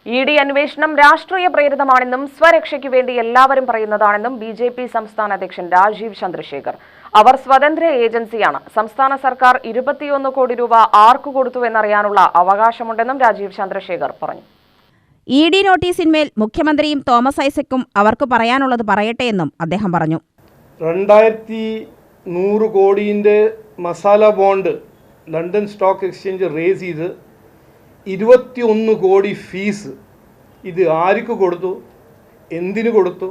ED അന്വേഷണം രാഷ്ട്രീയ പ്രേരിതമാണെന്നും സ്വരക്ഷയ്ക്ക് വേണ്ടി എല്ലാവരും പറയുന്നതാണെന്നും BJP സംസ്ഥാന അധ്യക്ഷൻ രാജീവ് ചന്ദ്രശേഖർ. അവർ സ്വതന്ത്ര ഏജൻസിയാണ്. സംസ്ഥാന സർക്കാർ 21 കോടി രൂപ ആർക്ക് കൊടുത്തു എന്നറിയാനുള്ള അവകാശമുണ്ടെന്നും രാജീവ് ചന്ദ്രശേഖർ പറഞ്ഞു. ED നോട്ടീസിന്മേൽ മുഖ്യമന്ത്രിയും തോമസ് ഐസക്കും അവർക്ക് പറയാനുള്ളത് പറയട്ടെ എന്നും അദ്ദേഹം പറഞ്ഞു. 2100 കോടിയുടെ masala bond London stock exchange raise ചെയ്ത് 21 കോടി ഫീസ് ഇത് ആർക്ക് കൊടുത്തു, എന്തിനു കൊടുത്തു?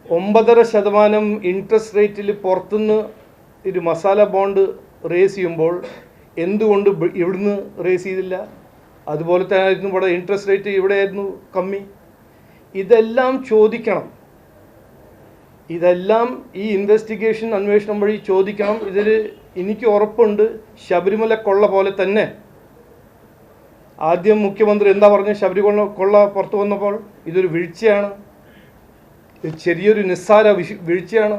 9.5% ഇൻട്രസ്റ്റ് റേറ്റിൽ പുറത്തുനിന്ന് ഒരു മസാല ബോണ്ട് റേസ് ചെയ്യുമ്പോൾ എന്തുകൊണ്ട് ഇവിടുന്ന് റേസ് ചെയ്തില്ല? അതുപോലെ തന്നെ ആയിരുന്നു ഇവിടെ ഇൻട്രസ്റ്റ് റേറ്റ് ഇവിടെയായിരുന്നു കമ്മി. ഇതെല്ലാം ചോദിക്കണം. ഇതെല്ലാം ഈ ഇൻവെസ്റ്റിഗേഷൻ അന്വേഷണം വഴി ചോദിക്കണം. ഇതിൽ എനിക്ക് ഉറപ്പുണ്ട് ശബരിമല കൊള്ള പോലെ തന്നെ ആദ്യം മുഖ്യമന്ത്രി എന്താ പറഞ്ഞു? ശബരിമല കൊള്ള പുറത്തു വന്നപ്പോൾ ഇതൊരു വീഴ്ചയാണ്, ഇത് ചെറിയൊരു നിസ്സാര വീഴ്ചയാണ്.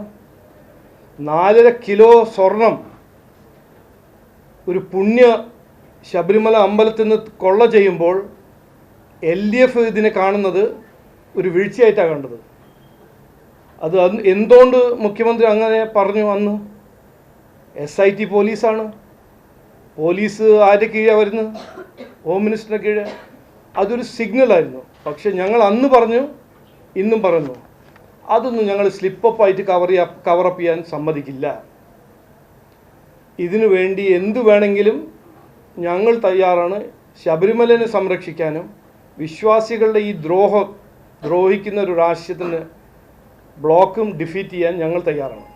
4.5 കിലോ സ്വർണം ഒരു പുണ്യ ശബരിമല അമ്പലത്തിൽ നിന്ന് കൊള്ള ചെയ്യുമ്പോൾ LDF ഇതിനെ കാണുന്നത് ഒരു വീഴ്ചയായിട്ടാണ് കണ്ടത്. അത് എന്തുകൊണ്ട് മുഖ്യമന്ത്രി അങ്ങനെ പറഞ്ഞു? അന്ന് SIT പോലീസാണ്. പോലീസ് ആരുടെ കീഴാണ് വരുന്നത്? ഹോം മിനിസ്റ്ററിൻ്റെ കീഴ്. അതൊരു സിഗ്നലായിരുന്നു. പക്ഷെ ഞങ്ങൾ അന്ന് പറഞ്ഞു, ഇന്നും പറയുന്നു, അതൊന്നും ഞങ്ങൾ സ്ലിപ്പപ്പായിട്ട് കവറപ്പ് ചെയ്യാൻ സമ്മതിക്കില്ല. ഇതിനു വേണ്ടി എന്തു വേണമെങ്കിലും ഞങ്ങൾ തയ്യാറാണ്. ശബരിമലനെ സംരക്ഷിക്കാനും വിശ്വാസികളുടെ ഈ ദ്രോഹിക്കുന്ന ഒരു രാഷ്ട്രീയത്തിന് ബ്ലോക്കും ഡിഫീറ്റ് ചെയ്യാൻ ഞങ്ങൾ തയ്യാറാണ്.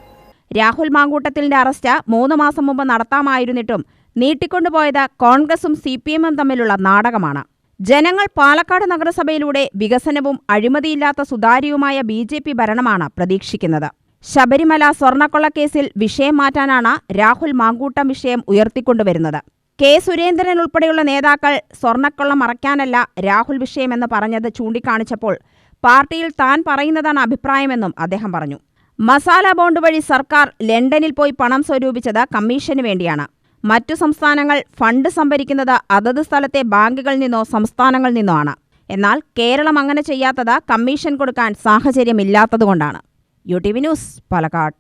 രാഹുൽ മാങ്കൂട്ടത്തിലിന്റെ അറസ്റ്റ് 3 മാസം മുമ്പ് നടത്താമായിരുന്നിട്ടും നീട്ടിക്കൊണ്ടുപോയത് കോൺഗ്രസും CPM-ഉം തമ്മിലുള്ള നാടകമാണ്. ജനങ്ങൾ പാലക്കാട് നഗരസഭയിലൂടെ വികസനവും അഴിമതിയില്ലാത്ത സുതാര്യവുമായ BJP ഭരണമാണ് പ്രതീക്ഷിക്കുന്നത്. ശബരിമല സ്വർണ്ണക്കൊള്ളക്കേസിൽ വിഷയം മാറ്റാനാണ് രാഹുൽ മാങ്കൂട്ടം വിഷയം ഉയർത്തിക്കൊണ്ടുവരുന്നത്. K. സുരേന്ദ്രൻ ഉൾപ്പെടെയുള്ള നേതാക്കൾ സ്വർണ്ണക്കൊള്ള മറയ്ക്കാനല്ല രാഹുൽ വിഷയമെന്ന് പറഞ്ഞത് ചൂണ്ടിക്കാണിച്ചപ്പോൾ പാർട്ടിയിൽ താൻ പറയുന്നതാണ് അഭിപ്രായമെന്നും അദ്ദേഹം പറഞ്ഞു. മസാല ബോണ്ട് വഴി സർക്കാർ ലണ്ടനിൽ പോയി പണം സ്വരൂപിച്ചത് കമ്മീഷന് വേണ്ടിയാണ്. മറ്റു സംസ്ഥാനങ്ങൾ ഫണ്ട് സംഭരിക്കുന്നത് അതത് സ്ഥലത്തെ ബാങ്കുകളിൽ നിന്നോ സംസ്ഥാനങ്ങളിൽ നിന്നോ ആണ്. എന്നാൽ കേരളം അങ്ങനെ ചെയ്യാത്തത് കമ്മീഷൻ കൊടുക്കാൻ സാഹചര്യമില്ലാത്തതുകൊണ്ടാണ്. UTV news, Palakkad.